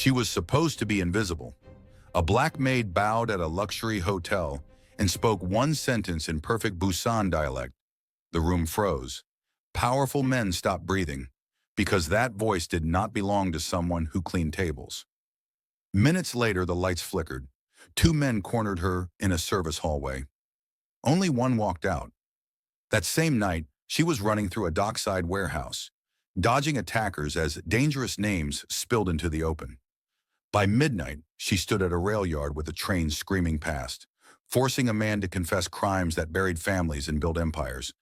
She was supposed to be invisible. A black maid bowed at a luxury hotel and spoke one sentence in perfect Busan dialect. The room froze. Powerful men stopped breathing, because that voice did not belong to someone who cleaned tables. Minutes later, the lights flickered. Two men cornered her in a service hallway. Only one walked out. That same night, she was running through a dockside warehouse, dodging attackers as dangerous names spilled into the open. By midnight, she stood at a rail yard with a train screaming past, forcing a man to confess crimes that buried families and built empires.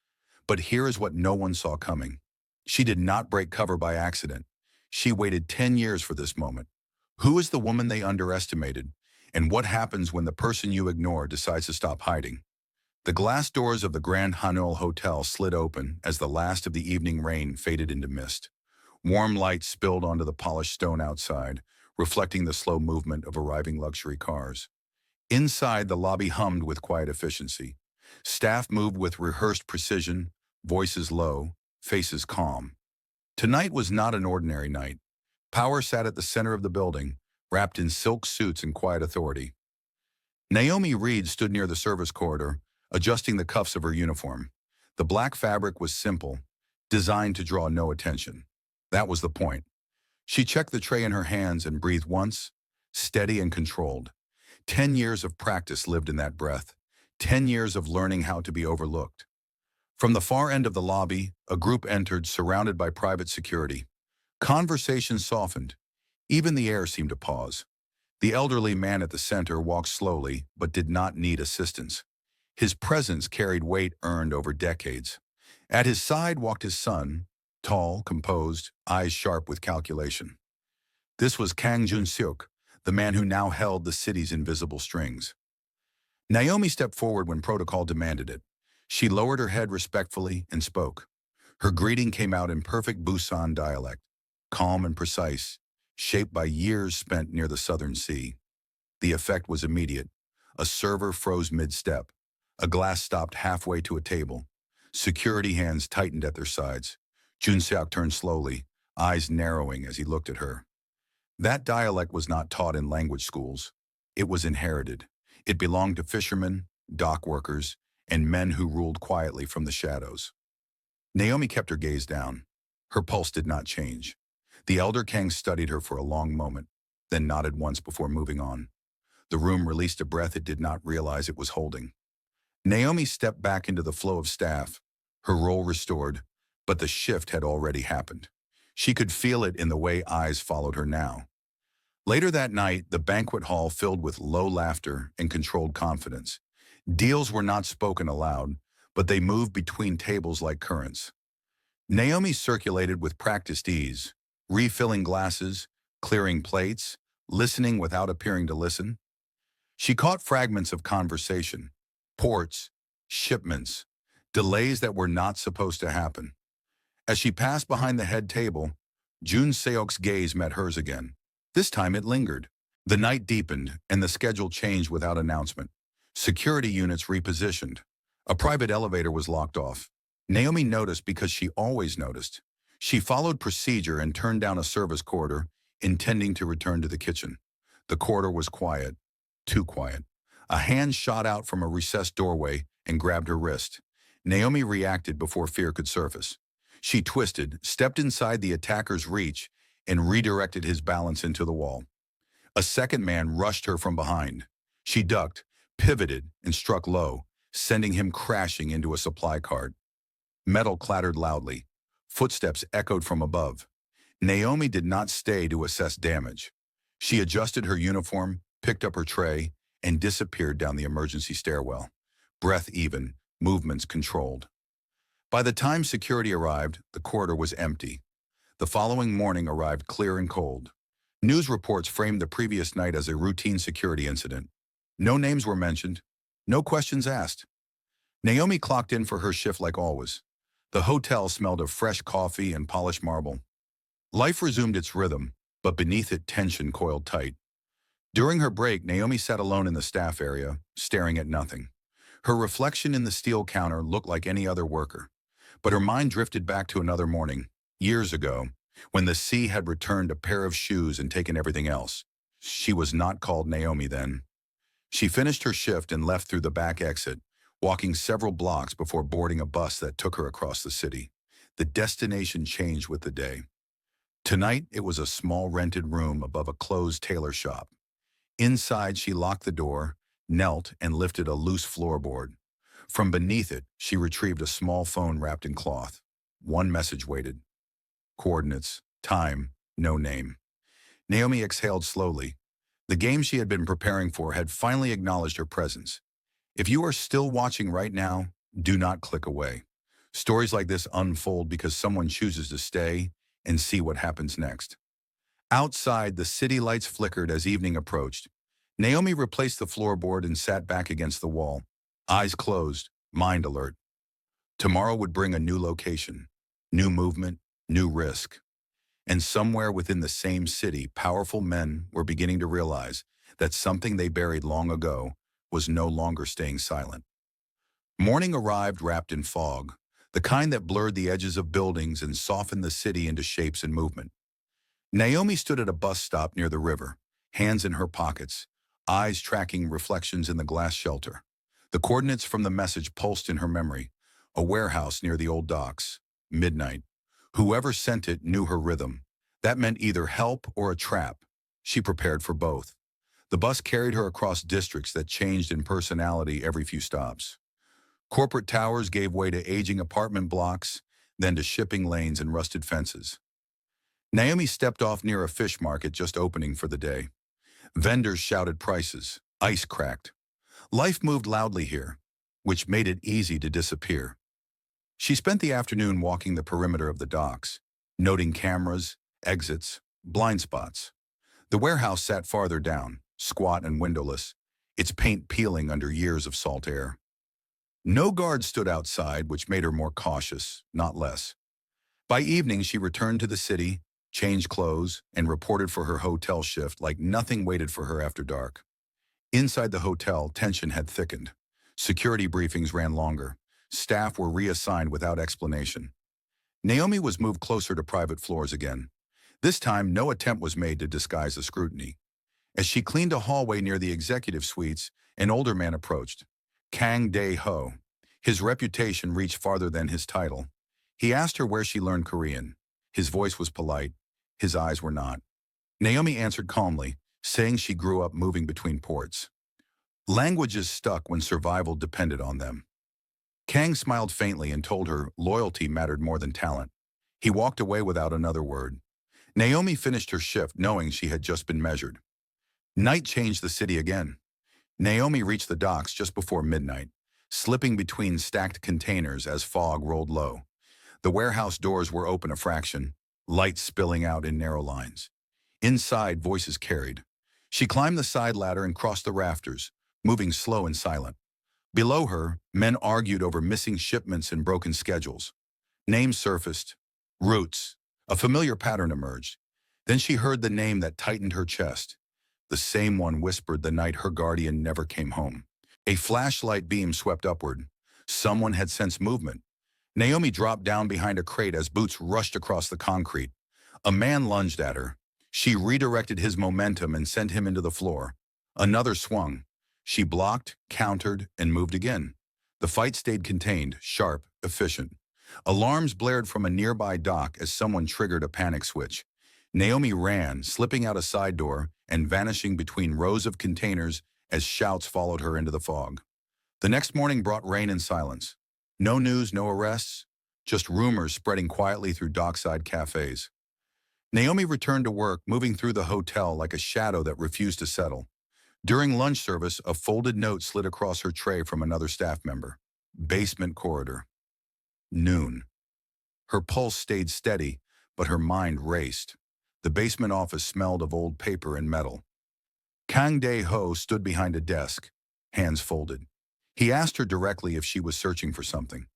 But here is what no one saw coming. She did not break cover by accident. She waited 10 years for this moment. Who is the woman they underestimated? And what happens when the person you ignore decides to stop hiding? The glass doors of the Grand Hanoi Hotel slid open as the last of the evening rain faded into mist. Warm light spilled onto the polished stone outside, reflecting the slow movement of arriving luxury cars. Inside, the lobby hummed with quiet efficiency. Staff moved with rehearsed precision, voices low, faces calm. Tonight was not an ordinary night. Power sat at the center of the building, wrapped in silk suits and quiet authority. Naomi Reed stood near the service corridor, adjusting the cuffs of her uniform. The black fabric was simple, designed to draw no attention. That was the point. She checked the tray in her hands and breathed once, steady and controlled. 10 years of practice lived in that breath. 10 years of learning how to be overlooked. From the far end of the lobby, a group entered, surrounded by private security. Conversation softened. Even the air seemed to pause. The elderly man at the center walked slowly, but did not need assistance. His presence carried weight earned over decades. At his side walked his son, tall, composed, eyes sharp with calculation. This was Kang Jun-seok, the man who now held the city's invisible strings. Naomi stepped forward when protocol demanded it. She lowered her head respectfully and spoke. Her greeting came out in perfect Busan dialect, calm and precise, shaped by years spent near the southern sea. The effect was immediate. A server froze mid-step. A glass stopped halfway to a table. Security hands tightened at their sides. Jun-seok turned slowly, eyes narrowing as he looked at her. That dialect was not taught in language schools. It was inherited. It belonged to fishermen, dock workers, and men who ruled quietly from the shadows. Naomi kept her gaze down. Her pulse did not change. The elder Kang studied her for a long moment, then nodded once before moving on. The room released a breath it did not realize it was holding. Naomi stepped back into the flow of staff, her role restored, but the shift had already happened. She could feel it in the way eyes followed her now. Later that night, the banquet hall filled with low laughter and controlled confidence. Deals were not spoken aloud, but they moved between tables like currents. Naomi circulated with practiced ease, refilling glasses, clearing plates, listening without appearing to listen. She caught fragments of conversation, ports, shipments, delays that were not supposed to happen. As she passed behind the head table, Jun-seok's gaze met hers again. This time it lingered. The night deepened, and the schedule changed without announcement. Security units repositioned. A private elevator was locked off. Naomi noticed because she always noticed. She followed procedure and turned down a service corridor, intending to return to the kitchen. The corridor was quiet, too quiet. A hand shot out from a recessed doorway and grabbed her wrist. Naomi reacted before fear could surface. She twisted, stepped inside the attacker's reach, and redirected his balance into the wall. A second man rushed her from behind. She ducked, pivoted, and struck low, sending him crashing into a supply cart. Metal clattered loudly. Footsteps echoed from above. Naomi did not stay to assess damage. She adjusted her uniform, picked up her tray, and disappeared down the emergency stairwell. Breath even, movements controlled. By the time security arrived, the corridor was empty. The following morning arrived clear and cold. News reports framed the previous night as a routine security incident. No names were mentioned, no questions asked. Naomi clocked in for her shift like always. The hotel smelled of fresh coffee and polished marble. Life resumed its rhythm, but beneath it tension coiled tight. During her break, Naomi sat alone in the staff area, staring at nothing. Her reflection in the steel counter looked like any other worker. But her mind drifted back to another morning, years ago. When the sea had returned a pair of shoes and taken everything else, she was not called Naomi then. She finished her shift and left through the back exit, walking several blocks before boarding a bus that took her across the city. The destination changed with the day. Tonight, it was a small rented room above a closed tailor shop. Inside, she locked the door, knelt, and lifted a loose floorboard. From beneath it, she retrieved a small phone wrapped in cloth. One message waited. Coordinates, time, no name. Naomi exhaled slowly. The game she had been preparing for had finally acknowledged her presence. If you are still watching right now, do not click away. Stories like this unfold because someone chooses to stay and see what happens next. Outside, the city lights flickered as evening approached. Naomi replaced the floorboard and sat back against the wall, eyes closed, mind alert. Tomorrow would bring a new location, new movement, new risk. And somewhere within the same city, powerful men were beginning to realize that something they buried long ago was no longer staying silent. Morning arrived wrapped in fog, the kind that blurred the edges of buildings and softened the city into shapes and movement. Naomi stood at a bus stop near the river, hands in her pockets, eyes tracking reflections in the glass shelter. The coordinates from the message pulsed in her memory. A warehouse near the old docks. Midnight. Whoever sent it knew her rhythm. That meant either help or a trap. She prepared for both. The bus carried her across districts that changed in personality every few stops. Corporate towers gave way to aging apartment blocks, then to shipping lanes and rusted fences. Naomi stepped off near a fish market just opening for the day. Vendors shouted prices. Ice cracked. Life moved loudly here, which made it easy to disappear. She spent the afternoon walking the perimeter of the docks, noting cameras, exits, blind spots. The warehouse sat farther down, squat and windowless, its paint peeling under years of salt air. No guards stood outside, which made her more cautious, not less. By evening, she returned to the city, changed clothes, and reported for her hotel shift like nothing waited for her after dark. Inside the hotel, tension had thickened. Security briefings ran longer. Staff were reassigned without explanation. Naomi was moved closer to private floors again. This time, no attempt was made to disguise the scrutiny. As she cleaned a hallway near the executive suites, an older man approached. Kang Dae-ho. His reputation reached farther than his title. He asked her where she learned Korean. His voice was polite. His eyes were not. Naomi answered calmly, saying she grew up moving between ports. Languages stuck when survival depended on them. Kang smiled faintly and told her loyalty mattered more than talent. He walked away without another word. Naomi finished her shift knowing she had just been measured. Night changed the city again. Naomi reached the docks just before midnight, slipping between stacked containers as fog rolled low. The warehouse doors were open a fraction, light spilling out in narrow lines. Inside, voices carried. She climbed the side ladder and crossed the rafters, moving slow and silent. Below her, men argued over missing shipments and broken schedules. Names surfaced. Roots. A familiar pattern emerged. Then she heard the name that tightened her chest. The same one whispered the night her guardian never came home. A flashlight beam swept upward. Someone had sensed movement. Naomi dropped down behind a crate as boots rushed across the concrete. A man lunged at her. She redirected his momentum and sent him into the floor. Another swung. She blocked, countered, and moved again. The fight stayed contained, sharp, efficient. Alarms blared from a nearby dock as someone triggered a panic switch. Naomi ran, slipping out a side door and vanishing between rows of containers as shouts followed her into the fog. The next morning brought rain and silence. No news, no arrests, just rumors spreading quietly through dockside cafes. Naomi returned to work, moving through the hotel like a shadow that refused to settle. During lunch service, a folded note slid across her tray from another staff member. Basement corridor. Noon. Her pulse stayed steady, but her mind raced. The basement office smelled of old paper and metal. Kang Dae-ho stood behind a desk, hands folded. He asked her directly if she was searching for something.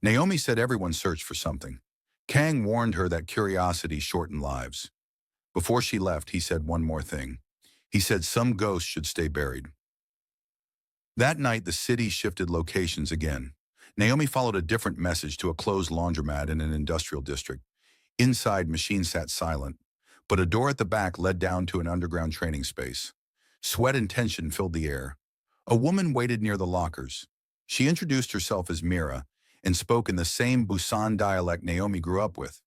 Naomi said everyone searched for something. Kang warned her that curiosity shortened lives. Before she left, he said one more thing. He said some ghosts should stay buried. That night, the city shifted locations again. Naomi followed a different message to a closed laundromat in an industrial district. Inside, machines sat silent, but a door at the back led down to an underground training space. Sweat and tension filled the air. A woman waited near the lockers. She introduced herself as Mira and spoke in the same Busan dialect Naomi grew up with.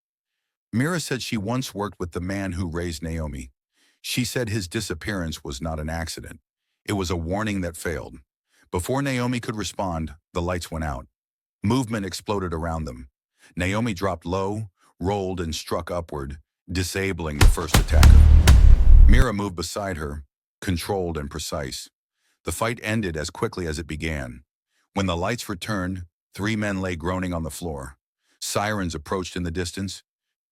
Mira said she once worked with the man who raised Naomi. She said his disappearance was not an accident. It was a warning that failed. Before Naomi could respond, the lights went out. Movement exploded around them. Naomi dropped low, rolled, and struck upward, disabling the first attacker. Mira moved beside her, controlled and precise. The fight ended as quickly as it began. When the lights returned, 3 men lay groaning on the floor. Sirens approached in the distance.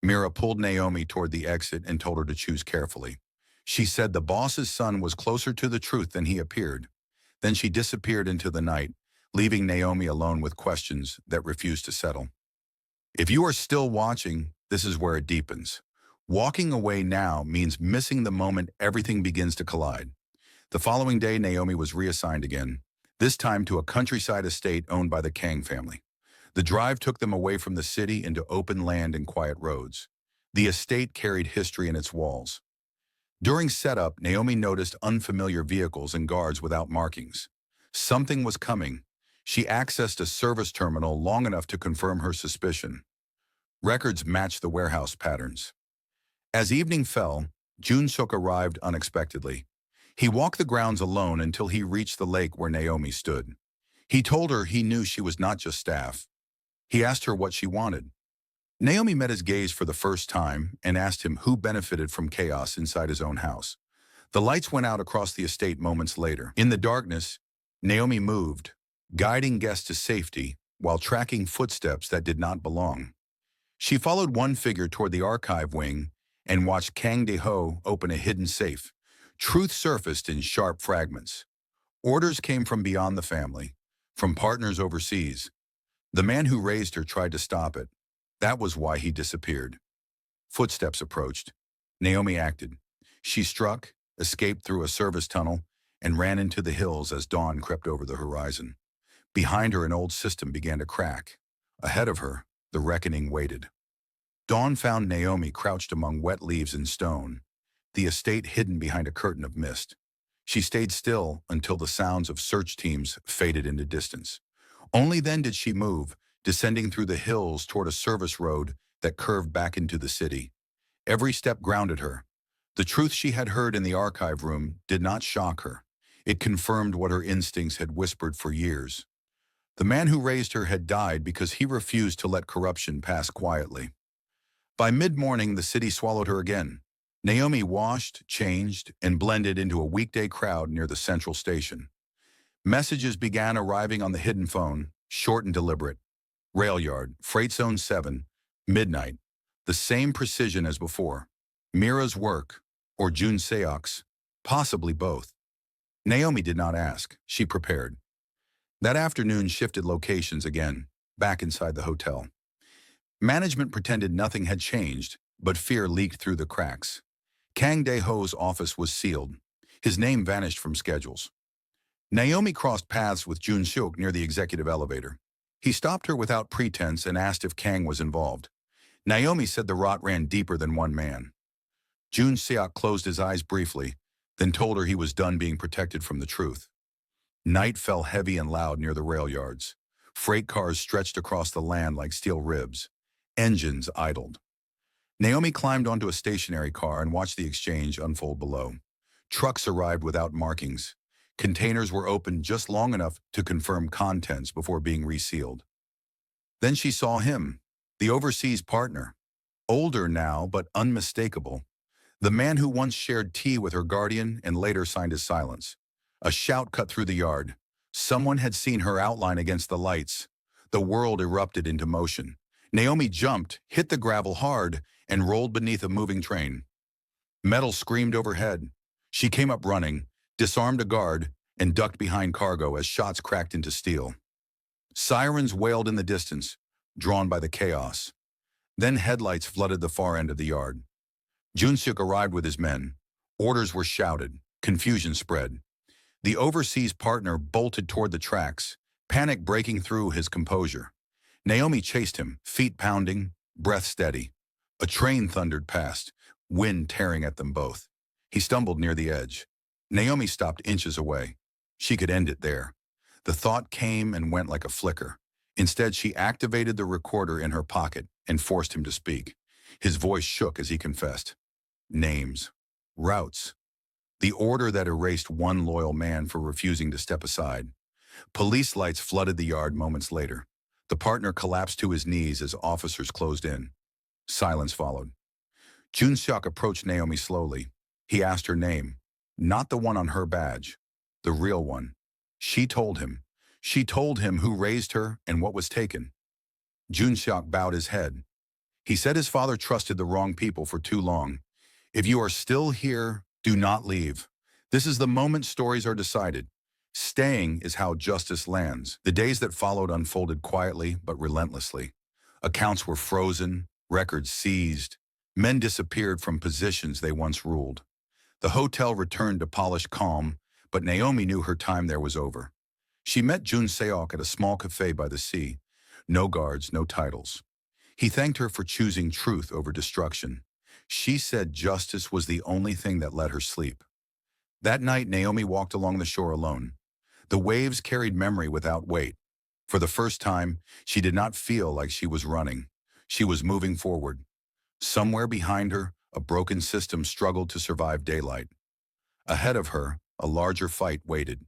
Mira pulled Naomi toward the exit and told her to choose carefully. She said the boss's son was closer to the truth than he appeared. Then she disappeared into the night, leaving Naomi alone with questions that refused to settle. If you are still watching, this is where it deepens. Walking away now means missing the moment everything begins to collide. The following day, Naomi was reassigned again, this time to a countryside estate owned by the Kang family. The drive took them away from the city into open land and quiet roads. The estate carried history in its walls. During setup, Naomi noticed unfamiliar vehicles and guards without markings. Something was coming. She accessed a service terminal long enough to confirm her suspicion. Records matched the warehouse patterns. As evening fell, Jun-suk arrived unexpectedly. He walked the grounds alone until he reached the lake where Naomi stood. He told her he knew she was not just staff. He asked her what she wanted. Naomi met his gaze for the first time and asked him who benefited from chaos inside his own house. The lights went out across the estate moments later. In the darkness, Naomi moved, guiding guests to safety while tracking footsteps that did not belong. She followed one figure toward the archive wing and watched Kang De-ho open a hidden safe. Truth surfaced in sharp fragments. Orders came from beyond the family, from partners overseas. The man who raised her tried to stop it. That was why he disappeared. Footsteps approached. Naomi acted. She struck, escaped through a service tunnel, and ran into the hills as dawn crept over the horizon. Behind her, an old system began to crack. Ahead of her, the reckoning waited. Dawn found Naomi crouched among wet leaves and stone, the estate hidden behind a curtain of mist. She stayed still until the sounds of search teams faded into distance. Only then did she move, descending through the hills toward a service road that curved back into the city. Every step grounded her. The truth she had heard in the archive room did not shock her. It confirmed what her instincts had whispered for years. The man who raised her had died because he refused to let corruption pass quietly. By mid-morning, the city swallowed her again. Naomi washed, changed, and blended into a weekday crowd near the central station. Messages began arriving on the hidden phone, short and deliberate. Rail yard, freight zone 7, midnight. The same precision as before. Mira's work, or Jun Seok's, possibly both. Naomi did not ask. She prepared. That afternoon shifted locations again, back inside the hotel. Management pretended nothing had changed, but fear leaked through the cracks. Kang De-ho's office was sealed. His name vanished from schedules. Naomi crossed paths with Jun-suk near the executive elevator. He stopped her without pretense and asked if Kang was involved. Naomi said the rot ran deeper than one man. Jun-seok closed his eyes briefly, then told her he was done being protected from the truth. Night fell heavy and loud near the rail yards. Freight cars stretched across the land like steel ribs. Engines idled. Naomi climbed onto a stationary car and watched the exchange unfold below. Trucks arrived without markings. Containers were opened just long enough to confirm contents before being resealed. Then she saw him, the overseas partner. Older now, but unmistakable. The man who once shared tea with her guardian and later signed his silence. A shout cut through the yard. Someone had seen her outline against the lights. The world erupted into motion. Naomi jumped, hit the gravel hard, and rolled beneath a moving train. Metal screamed overhead. She came up running, disarmed a guard, and ducked behind cargo as shots cracked into steel. Sirens wailed in the distance, drawn by the chaos. Then headlights flooded the far end of the yard. Jun-suk arrived with his men. Orders were shouted. Confusion spread. The overseas partner bolted toward the tracks, panic breaking through his composure. Naomi chased him, feet pounding, breath steady. A train thundered past, wind tearing at them both. He stumbled near the edge. Naomi stopped inches away. She could end it there. The thought came and went like a flicker. Instead, she activated the recorder in her pocket and forced him to speak. His voice shook as he confessed. Names. Routes. The order that erased one loyal man for refusing to step aside. Police lights flooded the yard moments later. The partner collapsed to his knees as officers closed in. Silence followed. Jun-seok approached Naomi slowly. He asked her name, not the one on her badge, the real one. She told him. She told him who raised her and what was taken. Jun-seok bowed his head. He said his father trusted the wrong people for too long. If you are still here, do not leave. This is the moment stories are decided. Staying is how justice lands. The days that followed unfolded quietly but relentlessly. Accounts were frozen, records seized. Men disappeared from positions they once ruled. The hotel returned to polished calm, but Naomi knew her time there was over. She met Jun-seok at a small cafe by the sea. No guards, no titles. He thanked her for choosing truth over destruction. She said justice was the only thing that let her sleep. That night, Naomi walked along the shore alone. The waves carried memory without weight. For the first time, she did not feel like she was running. She was moving forward. Somewhere behind her, a broken system struggled to survive daylight. Ahead of her, a larger fight waited.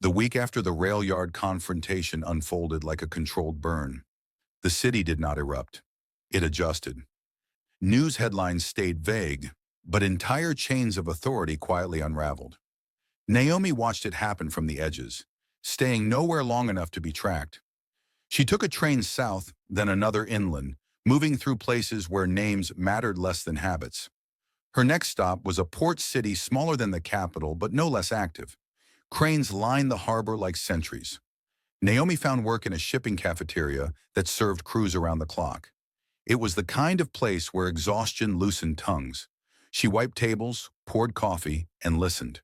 The week after the rail yard confrontation unfolded like a controlled burn. The city did not erupt. It adjusted. News headlines stayed vague, but entire chains of authority quietly unraveled. Naomi watched it happen from the edges, staying nowhere long enough to be tracked. She took a train south, then another inland, moving through places where names mattered less than habits. Her next stop was a port city smaller than the capital, but no less active. Cranes lined the harbor like sentries. Naomi found work in a shipping cafeteria that served crews around the clock. It was the kind of place where exhaustion loosened tongues. She wiped tables, poured coffee, and listened.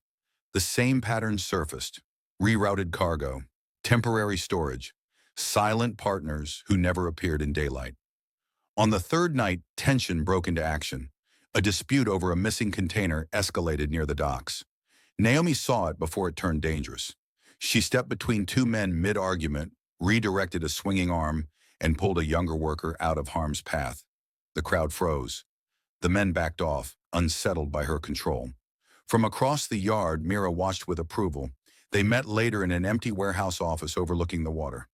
The same patterns surfaced. Rerouted cargo, temporary storage, silent partners who never appeared in daylight. On the third night, tension broke into action. A dispute over a missing container escalated near the docks. Naomi saw it before it turned dangerous. She stepped between two men mid-argument, redirected a swinging arm, and pulled a younger worker out of harm's path. The crowd froze. The men backed off, unsettled by her control. From across the yard, Mira watched with approval. They met later in an empty warehouse office overlooking the water.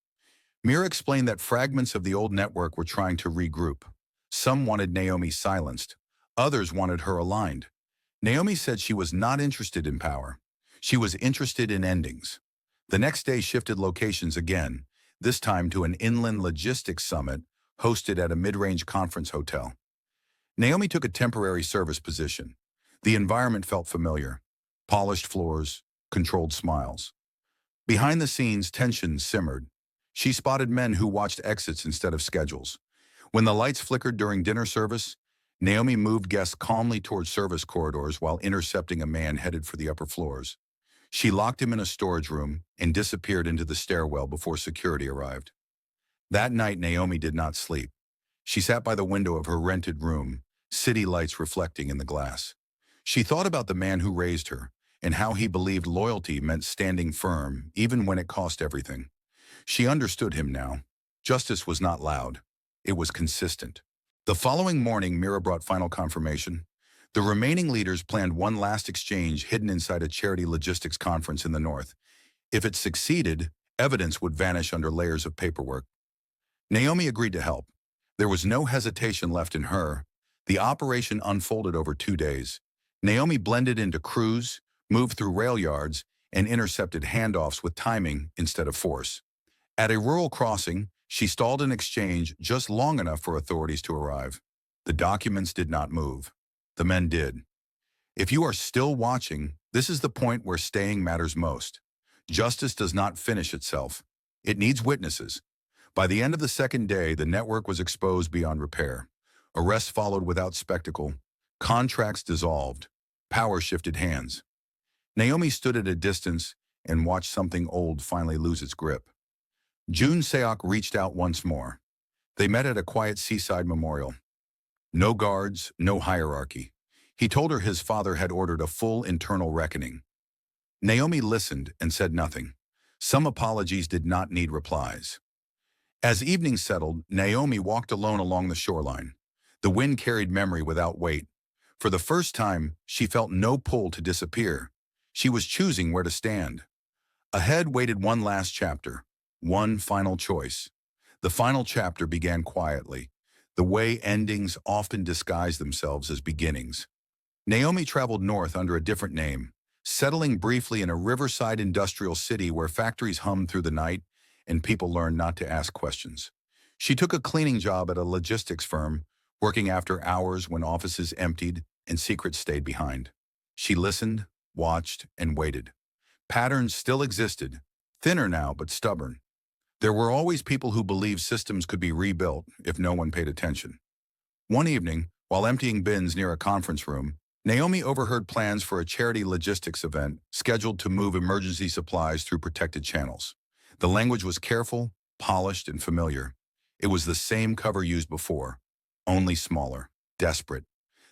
Mira explained that fragments of the old network were trying to regroup. Some wanted Naomi silenced. Others wanted her aligned. Naomi said she was not interested in power. She was interested in endings. The next day shifted locations again, this time to an inland logistics summit hosted at a mid-range conference hotel. Naomi took a temporary service position. The environment felt familiar. Polished floors, controlled smiles. Behind the scenes, tension simmered. She spotted men who watched exits instead of schedules. When the lights flickered during dinner service, Naomi moved guests calmly toward service corridors while intercepting a man headed for the upper floors. She locked him in a storage room and disappeared into the stairwell before security arrived. That night, Naomi did not sleep. She sat by the window of her rented room, city lights reflecting in the glass. She thought about the man who raised her and how he believed loyalty meant standing firm, even when it cost everything. She understood him now. Justice was not loud. It was consistent. The following morning, Mira brought final confirmation. The remaining leaders planned one last exchange hidden inside a charity logistics conference in the north. If it succeeded, evidence would vanish under layers of paperwork. Naomi agreed to help. There was no hesitation left in her. The operation unfolded over 2 days. Naomi blended into crews, moved through rail yards, and intercepted handoffs with timing instead of force. At a rural crossing, she stalled an exchange just long enough for authorities to arrive. The documents did not move. The men did. If you are still watching, this is the point where staying matters most. Justice does not finish itself. It needs witnesses. By the end of the second day, the network was exposed beyond repair. Arrests followed without spectacle. Contracts dissolved. Power shifted hands. Naomi stood at a distance and watched something old finally lose its grip. Jun-seok reached out once more. They met at a quiet seaside memorial. No guards, no hierarchy. He told her his father had ordered a full internal reckoning. Naomi listened and said nothing. Some apologies did not need replies. As evening settled, Naomi walked alone along the shoreline. The wind carried memory without weight. For the first time, she felt no pull to disappear. She was choosing where to stand. Ahead waited one last chapter, one final choice. The final chapter began quietly, the way endings often disguise themselves as beginnings. Naomi traveled north under a different name, settling briefly in a riverside industrial city where factories hummed through the night and people learned not to ask questions. She took a cleaning job at a logistics firm, working after hours when offices emptied and secrets stayed behind. She listened, watched, and waited. Patterns still existed, thinner now but stubborn. There were always people who believed systems could be rebuilt if no one paid attention. One evening, while emptying bins near a conference room, Naomi overheard plans for a charity logistics event scheduled to move emergency supplies through protected channels. The language was careful, polished, and familiar. It was the same cover used before, only smaller, desperate,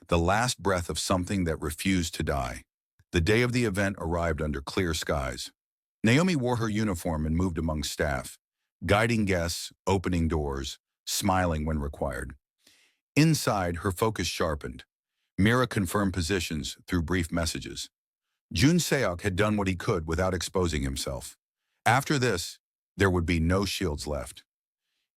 the last breath of something that refused to die. The day of the event arrived under clear skies. Naomi wore her uniform and moved among staff, guiding guests, opening doors, smiling when required. Inside, her focus sharpened. Mira confirmed positions through brief messages. Jun Seok had done what he could without exposing himself. After this, there would be no shields left.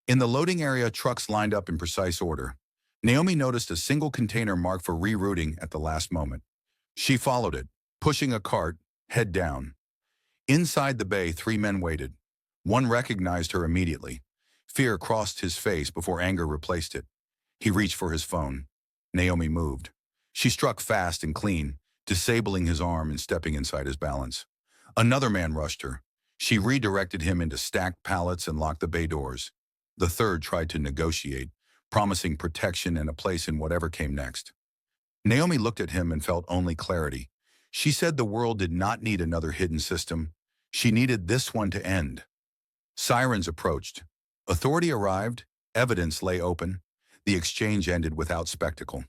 In the loading area, trucks lined up in precise order. Naomi noticed a single container marked for rerouting at the last moment. She followed it, pushing a cart, head down. Inside the bay, three men waited. One recognized her immediately. Fear crossed his face before anger replaced it. He reached for his phone. Naomi moved. She struck fast and clean, disabling his arm and stepping inside his balance. Another man rushed her. She redirected him into stacked pallets and locked the bay doors. The third tried to negotiate, promising protection and a place in whatever came next. Naomi looked at him and felt only clarity. She said the world did not need another hidden system. She needed this one to end. Sirens approached. Authority arrived. Evidence lay open. The exchange ended without spectacle.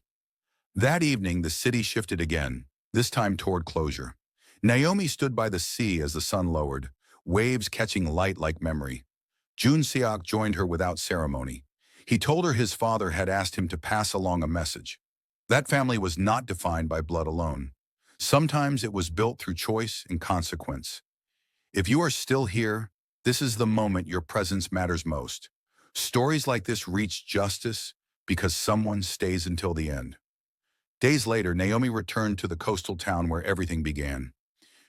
That evening, the city shifted again, this time toward closure. Naomi stood by the sea as the sun lowered, waves catching light like memory. Jun Seok joined her without ceremony. He told her his father had asked him to pass along a message. That family was not defined by blood alone. Sometimes it was built through choice and consequence. If you are still here, this is the moment your presence matters most. Stories like this reach justice because someone stays until the end. Days later, Naomi returned to the coastal town where everything began.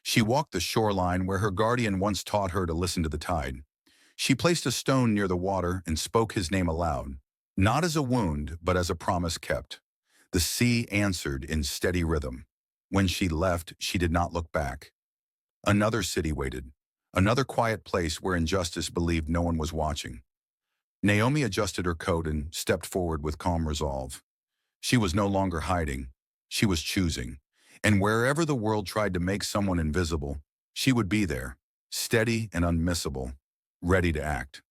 She walked the shoreline where her guardian once taught her to listen to the tide. She placed a stone near the water and spoke his name aloud, not as a wound, but as a promise kept. The sea answered in steady rhythm. When she left, she did not look back. Another city waited, another quiet place where injustice believed no one was watching. Naomi adjusted her coat and stepped forward with calm resolve. She was no longer hiding. She was choosing. And wherever the world tried to make someone invisible, she would be there, steady and unmissable, ready to act.